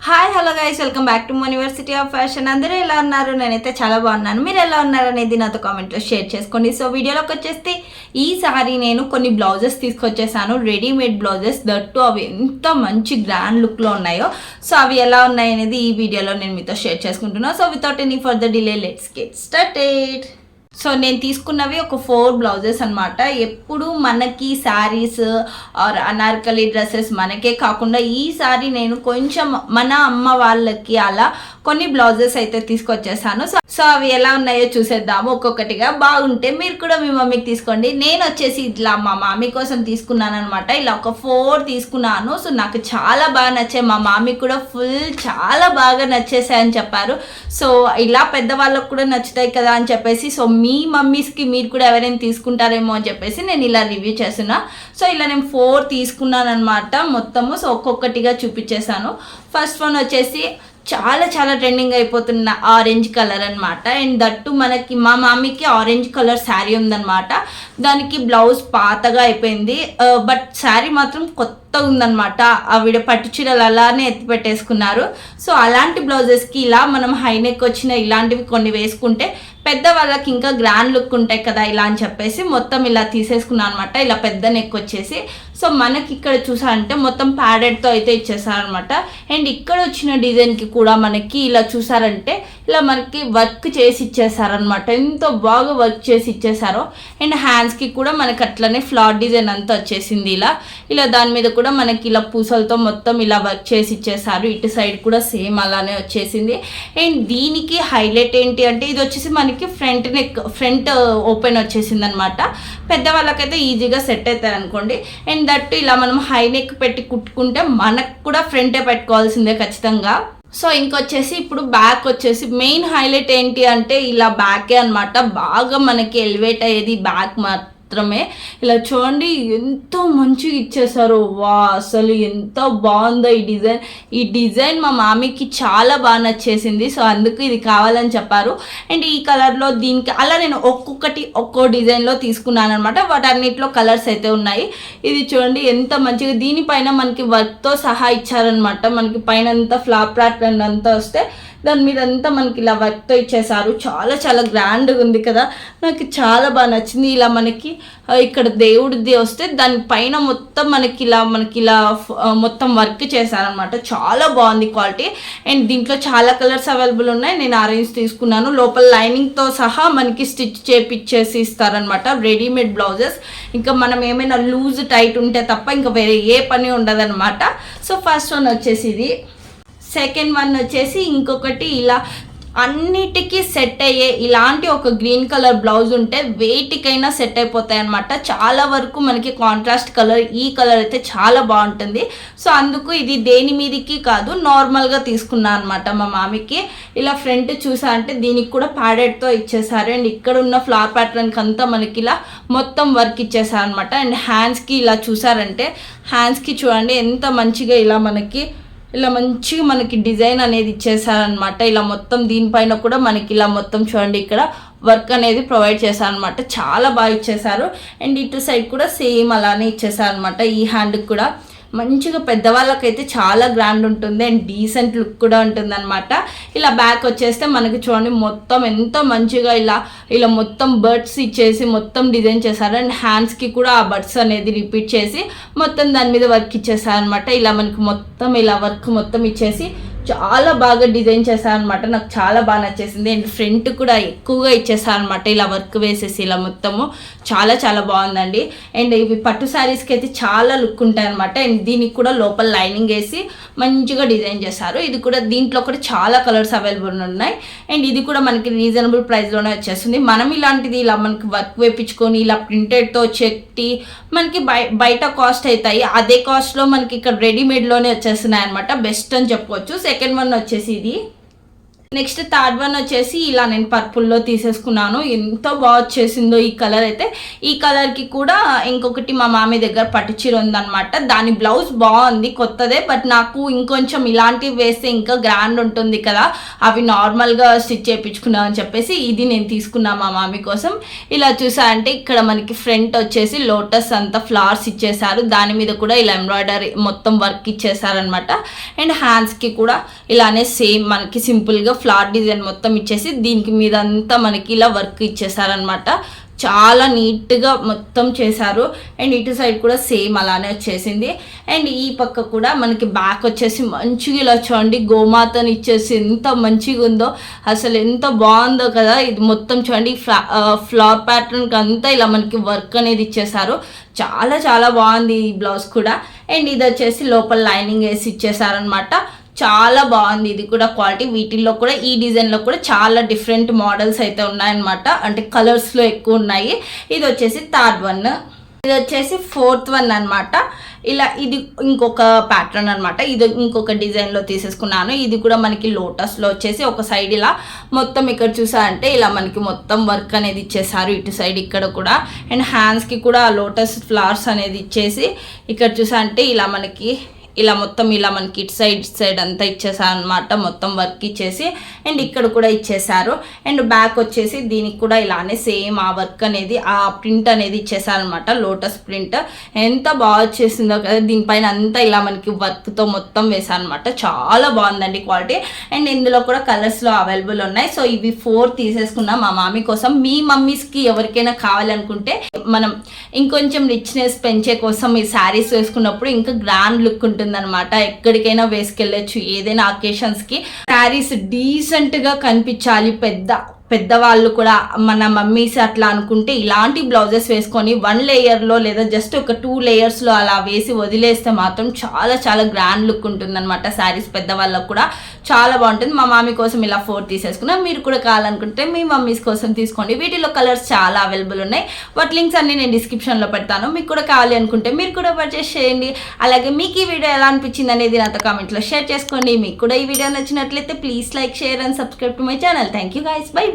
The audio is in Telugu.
Hi hello guys, welcome back to university of fashion. అందరూ ఎలా ఉన్నారు? నేనైతే చాలా బాగున్నాను. మీరు ఎలా ఉన్నారు అనేది నాతో కామెంట్లో షేర్ చేసుకోండి. సో వీడియోలోకి వచ్చేస్తే ఈసారి నేను కొన్ని బ్లౌజెస్ తీసుకొచ్చేసాను, రెడీమేడ్ బ్లౌజెస్. దట్టు అవి ఎంత మంచి గ్రాండ్ లుక్లో ఉన్నాయో. సో అవి ఎలా ఉన్నాయి అనేది ఈ వీడియోలో నేను మీతో షేర్ చేసుకుంటున్నాను. So without any further delay let's get started. So నేను తీసుకున్నవి ఒక 4 బ్లౌజెస్ అనమాట. ఎప్పుడు మనకి శారీస్ ఆర్ అనార్కలి డ్రెస్సెస్ మనకే కాకుండా ఈసారి నేను కొంచెం మన అమ్మ వాళ్ళకి అలా కొన్ని బ్లౌజెస్ అయితే తీసుకొచ్చేసాను. సో అవి ఎలా ఉన్నాయో చూసేద్దాము ఒక్కొక్కటిగా. బాగుంటే మీరు కూడా మీ మమ్మీకి తీసుకోండి. నేను వచ్చేసి ఇట్లా మా మమ్మీ కోసం తీసుకున్నాను అనమాట. ఇలా ఒక 4 తీసుకున్నాను. సో నాకు చాలా బాగా నచ్చాయి. మా మమ్మీ కూడా చాలా బాగా నచ్చేసాయని చెప్పారు. సో ఇలా పెద్దవాళ్ళకు కూడా నచ్చుతాయి కదా అని చెప్పేసి, సో మీ మమ్మీస్కి మీరు కూడా ఎవరైనా తీసుకుంటారేమో అని చెప్పేసి నేను ఇలా రివ్యూ చేస్తున్నా. సో ఇలా నేను 4 తీసుకున్నాను అనమాట మొత్తము. సో ఒక్కొక్కటిగా చూపించేశాను. ఫస్ట్ వన్ వచ్చేసి చాలా చాలా ట్రెండింగ్ అయిపోతున్న ఆరెంజ్ కలర్ అనమాట. అండ్ దట్టు మనకి మా మమ్మీకి ఆరెంజ్ కలర్ శారీ ఉందన్నమాట. దానికి బ్లౌజ్ పాతగా అయిపోయింది, బట్ శారీ మాత్రం కొత్త ఉందన్నమాట. ఆవిడ పట్టు చీరలు అలానే ఎత్తి పెట్టేసుకున్నారు. సో అలాంటి బ్లౌజెస్కి ఇలా మనం హై నెక్ వచ్చిన ఇలాంటివి కొన్ని వేసుకుంటే పెద్ద వాళ్ళకి ఇంకా గ్రాండ్ లుక్ ఉంటాయి కదా ఇలా అని చెప్పేసి మొత్తం ఇలా తీసేసుకున్నాను అనమాట. ఇలా పెద్ద నెక్ వచ్చేసి, సో మనకి ఇక్కడ చూసారంటే మొత్తం ప్యాడెడ్తో అయితే ఇచ్చేసారనమాట. అండ్ ఇక్కడ వచ్చిన డిజైన్కి కూడా మనకి ఇలా చూసారంటే ఇలా మనకి వర్క్ చేసి ఇచ్చేసారనమాట. ఎంతో బాగా వర్క్ చేసి ఇచ్చేసారో. అండ్ హ్యాండ్స్కి కూడా మనకి అట్లనే ఫ్లవర్ డిజైన్ అంతా వచ్చేసింది. ఇలా దాని మీద కూడా మనకి ఇలా పూసలతో మొత్తం ఇలా వర్క్ చేసి ఇచ్చేసారు. ఇటు సైడ్ కూడా సేమ్ అలానే వచ్చేసింది. అండ్ దీనికి హైలైట్ ఏంటి అంటే ఇది వచ్చేసి మనకి ఫ్రంట్ నెక్, ఫ్రంట్ ఓపెన్ వచ్చేసింది అనమాట. పెద్దవాళ్ళకైతే ఈజీగా సెట్ అవుతారు అనుకోండి. అండ్ దట్టు ఇలా మనం హై నెక్ పెట్టి కుట్టుకుంటే మనకు కూడా ఫ్రంటే పెట్టుకోవాల్సిందే ఖచ్చితంగా. సో ఇంకొచ్చేసి ఇప్పుడు బ్యాక్ వచ్చేసి మెయిన్ హైలైట్ ఏంటి అంటే ఇలా బ్యాకే అనమాట. బాగా మనకి ఎలివేట్ అయ్యేది బ్యాక్ మాత్రమే. ఇలా చూడండి ఎంతో మంచిగా ఇచ్చేసారు. వా, అసలు ఎంత బాగుందో ఈ డిజైన్ మా మామీకి చాలా బాగా నచ్చేసింది. సో అందుకు ఇది కావాలని చెప్పారు. అండ్ ఈ కలర్లో దీనికి అలా నేను ఒక్కో డిజైన్లో తీసుకున్నాను అనమాట. వాటన్నిటిలో కలర్స్ అయితే ఉన్నాయి. ఇది చూడండి ఎంత మంచిగా, దీనిపైన మనకి వర్క్తో సహా ఇచ్చారనమాట. మనకి పైన అంతా ఫ్లాప్ ప్యాటర్న్ అంతా వస్తే దాని మీద అంతా మనకి ఇలా వర్క్తో ఇచ్చేసారు. చాలా చాలా గ్రాండ్గా ఉంది కదా, నాకు చాలా బాగా నచ్చింది. ఇలా మనకి ఇక్కడ దేవుడిది వస్తే దానిపైన మొత్తం మనకి ఇలా మొత్తం వర్క్ చేశారనమాట. చాలా బాగుంది క్వాలిటీ. అండ్ దీంట్లో చాలా కలర్స్ అవైలబుల్ ఉన్నాయి. నేను ఆరెంజ్ తీసుకున్నాను. లోపల లైనింగ్తో సహా మనకి స్టిచ్ చేపిచ్చేసి ఇస్తారనమాట. రెడీమేడ్ బ్లౌజెస్ ఇంకా మనం ఏమైనా లూజ్ టైట్ ఉంటే తప్ప ఇంకా వేరే ఏ పని ఉండదన్నమాట. సో ఫస్ట్ వన్ వచ్చేసి ఇది. సెకండ్ వన్ వచ్చేసి ఇంకొకటి ఇలా అన్నిటికీ సెట్ అయ్యే ఇలాంటి ఒక గ్రీన్ కలర్ బ్లౌజ్ ఉంటే వేటికైనా సెట్ అయిపోతాయి అనమాట. చాలా వరకు మనకి కాంట్రాస్ట్ కలర్, ఈ కలర్ అయితే చాలా బాగుంటుంది. సో అందుకు ఇది దేని మీదకి కాదు, నార్మల్గా తీసుకున్నాను అనమాట మా మామికి. ఇలా ఫ్రంట్ చూసా అంటే దీనికి కూడా ప్యాడెడ్తో ఇచ్చేసారు. అండ్ ఇక్కడ ఉన్న ఫ్లవర్ ప్యాటర్న్కి అంతా మనకి ఇలా మొత్తం వర్క్ ఇచ్చేసారు అనమాట. అండ్ హ్యాండ్స్కి ఇలా చూసారంటే హ్యాండ్స్కి చూడండి ఎంత మంచిగా ఇలా మంచిగా మనకి డిజైన్ అనేది ఇచ్చేసారనమాట. ఇలా మొత్తం దీనిపైన కూడా మనకి ఇలా మొత్తం చూడండి ఇక్కడ వర్క్ అనేది ప్రొవైడ్ చేశారనమాట. చాలా బాగా ఇచ్చేసారు. అండ్ ఇటు సైడ్ కూడా సేమ్ అలానే ఇచ్చేసారనమాట. ఈ హ్యాండ్కి కూడా మంచిగా పెద్దవాళ్ళకైతే చాలా గ్రాండ్ ఉంటుంది అండ్ డీసెంట్ లుక్ కూడా ఉంటుంది అనమాట. ఇలా బ్యాక్ వచ్చేస్తే మనకి చూడండి మొత్తం ఎంతో మంచిగా ఇలా మొత్తం బర్డ్స్ ఇచ్చేసి మొత్తం డిజైన్ చేశారు. అండ్ హ్యాండ్స్కి కూడా ఆ బర్డ్స్ అనేది రిపీట్ చేసి మొత్తం దాని మీద వర్క్ ఇచ్చేసారనమాట. ఇలా మనకి మొత్తం ఇలా వర్క్ మొత్తం ఇచ్చేసి చాలా బాగా డిజైన్ చేశారనమాట. నాకు చాలా బాగా నచ్చేసింది. అండ్ ఫ్రంట్ కూడా ఎక్కువగా ఇచ్చేసారనమాట. ఇలా వర్క్ వేసేసి ఇలా మొత్తము చాలా చాలా బాగుందండి. అండ్ ఇవి పట్టు శారీస్కి అయితే చాలా లుక్ ఉంటాయి అనమాట. అండ్ దీనికి కూడా లోపల లైనింగ్ వేసి మంచిగా డిజైన్ చేశారు. ఇది కూడా దీంట్లో కూడా చాలా కలర్స్ అవైలబుల్ ఉన్నాయి. అండ్ ఇది కూడా మనకి రీజనబుల్ ప్రైస్లోనే వచ్చేస్తుంది. మనం ఇలాంటిది ఇలా మనకి వర్క్ వేయించుకొని ఇలా ప్రింటెడ్తో చెట్టి మనకి బయట కాస్ట్ అవుతాయి. అదే కాస్ట్లో మనకి ఇక్కడ రెడీమేడ్లోనే వచ్చేస్తున్నాయి అనమాట. బెస్ట్ అని చెప్పుకోవచ్చు. సెకండ్ వన్ వచ్చేసి ఇది. నెక్స్ట్ థర్డ్ వన్ వచ్చేసి ఇలా నేను పర్పుల్లో తీసేసుకున్నాను. ఎంత బాగా వచ్చేసిందో ఈ కలర్ అయితే. ఈ కలర్కి కూడా ఇంకొకటి మా మామీ దగ్గర పట్టు చీర ఉందన్నమాట. దాని బ్లౌజ్ బాగుంది, కొత్తదే, బట్ నాకు ఇంకొంచెం ఇలాంటివి వేస్తే ఇంకా గ్రాండ్ ఉంటుంది కదా, అవి నార్మల్గా స్టిచ్ చేయించుకున్నాం అని చెప్పేసి ఇది నేను తీసుకున్నా మా మామీ కోసం. ఇలా చూసా అంటే ఇక్కడ మనకి ఫ్రంట్ వచ్చేసి లోటస్ అంతా ఫ్లవర్స్ ఇచ్చేసారు, దాని మీద కూడా ఇలా ఎంబ్రాయిడరీ మొత్తం వర్క్ ఇచ్చేసారనమాట. అండ్ హ్యాండ్స్కి కూడా ఇలానే సేమ్ మనకి సింపుల్గా ఫ్లవర్ డిజైన్ మొత్తం ఇచ్చేసి దీనికి మీద అంతా మనకి ఇలా వర్క్ ఇచ్చేసారనమాట. చాలా నీట్గా మొత్తం చేశారు. అండ్ ఇటు సైడ్ కూడా సేమ్ అలానే వచ్చేసింది. అండ్ ఈ పక్క కూడా మనకి బ్యాక్ వచ్చేసి మంచిగా ఇలా చూడండి గోమాతని ఇచ్చేసి ఎంత మంచిగా ఉందో, అసలు ఎంత బాగుందో కదా. ఇది మొత్తం చూడండి ఫ్లవర్ ప్యాటర్న్కి అంతా ఇలా మనకి వర్క్ అనేది ఇచ్చేసారు. చాలా చాలా బాగుంది ఈ బ్లౌజ్ కూడా. అండ్ ఇది వచ్చేసి లోపల లైనింగ్ వేసి ఇచ్చేసారనమాట. చాలా బాగుంది ఇది కూడా క్వాలిటీ. వీటిల్లో కూడా ఈ డిజైన్లో కూడా చాలా డిఫరెంట్ మోడల్స్ అయితే ఉన్నాయన్నమాట, అంటే కలర్స్లో ఎక్కువ ఉన్నాయి. ఇది వచ్చేసి థర్డ్ వన్. ఇది వచ్చేసి ఫోర్త్ వన్ అనమాట. ఇలా ఇది ఇంకొక ప్యాటర్న్ అనమాట. ఇది ఇంకొక డిజైన్లో తీసేసుకున్నాను. ఇది కూడా మనకి లోటస్లో వచ్చేసి ఒక సైడ్ ఇలా మొత్తం ఇక్కడ చూసా అంటే ఇలా మనకి మొత్తం వర్క్ అనేది ఇచ్చేసారు ఇటు సైడ్ ఇక్కడ కూడా. అండ్ హ్యాండ్స్కి కూడా లోటస్ ఫ్లవర్స్ అనేది ఇచ్చేసి ఇక్కడ చూసా అంటే ఇలా మనకి ఇలా మొత్తం ఇలా మనకి ఇటు సైడ్ అంతా ఇచ్చేసారు అనమాట, మొత్తం వర్క్ ఇచ్చేసి. అండ్ ఇక్కడ కూడా ఇచ్చేసారు. అండ్ బ్యాక్ వచ్చేసి దీనికి కూడా ఇలానే సేమ్ ఆ వర్క్ అనేది ఆ ప్రింట్ అనేది ఇచ్చేసారనమాట, లోటస్ ప్రింట్. ఎంత బాగా వచ్చేసిందో కదా. దీనిపైన అంతా ఇలా మనకి వర్క్తో మొత్తం వేసారనమాట. చాలా బాగుందండి క్వాలిటీ. అండ్ ఇందులో కూడా కలర్స్లో అవైలబుల్ ఉన్నాయి. సో ఇవి 4 తీసేసుకున్నాం మా మామీ కోసం. మీ మమ్మీస్కి ఎవరికైనా కావాలనుకుంటే మనం ఇంకొంచెం రిచ్నెస్ పెంచే కోసం ఈ శారీస్ వేసుకున్నప్పుడు ఇంకా గ్రాండ్ లుక్ ఉంటుంది అనమాట. ఎక్కడికైనా వేసుకెళ్ళచ్చు ఏదైనా అకేషన్స్కి. శారీస్ డీసెంట్గా కనిపించాలి, పెద్దవాళ్ళు కూడా మన మమ్మీస్ అట్లా అనుకుంటే ఇలాంటి బ్లౌజెస్ వేసుకొని 1 లేయర్లో లేదా జస్ట్ ఒక 2 లేయర్స్లో అలా వేసి వదిలేస్తే మాత్రం చాలా చాలా గ్రాండ్ లుక్ ఉంటుంది అనమాట. శారీస్ పెద్దవాళ్ళకు కూడా చాలా బాగుంటుంది. మా మమ్మీ కోసం ఇలా 4 తీసేసుకున్నాం. మీరు కూడా కావాలనుకుంటే మీ మమ్మీస్ కోసం తీసుకోండి. వీటిలో కలర్స్ చాలా అవైలబుల్ ఉన్నాయి. వాటి లింక్స్ అన్ని నేను డిస్క్రిప్షన్లో పెడతాను. మీకు కూడా కావాలి అనుకుంటే మీరు కూడా పర్చేస్ చేయండి. అలాగే మీకు ఈ వీడియో ఎలా అనిపించింది అనేది నాతో కామెంట్లో షేర్ చేసుకోండి. మీకు కూడా ఈ వీడియో నచ్చినట్లయితే please like, share and subscribe to my channel. Thank you guys. By.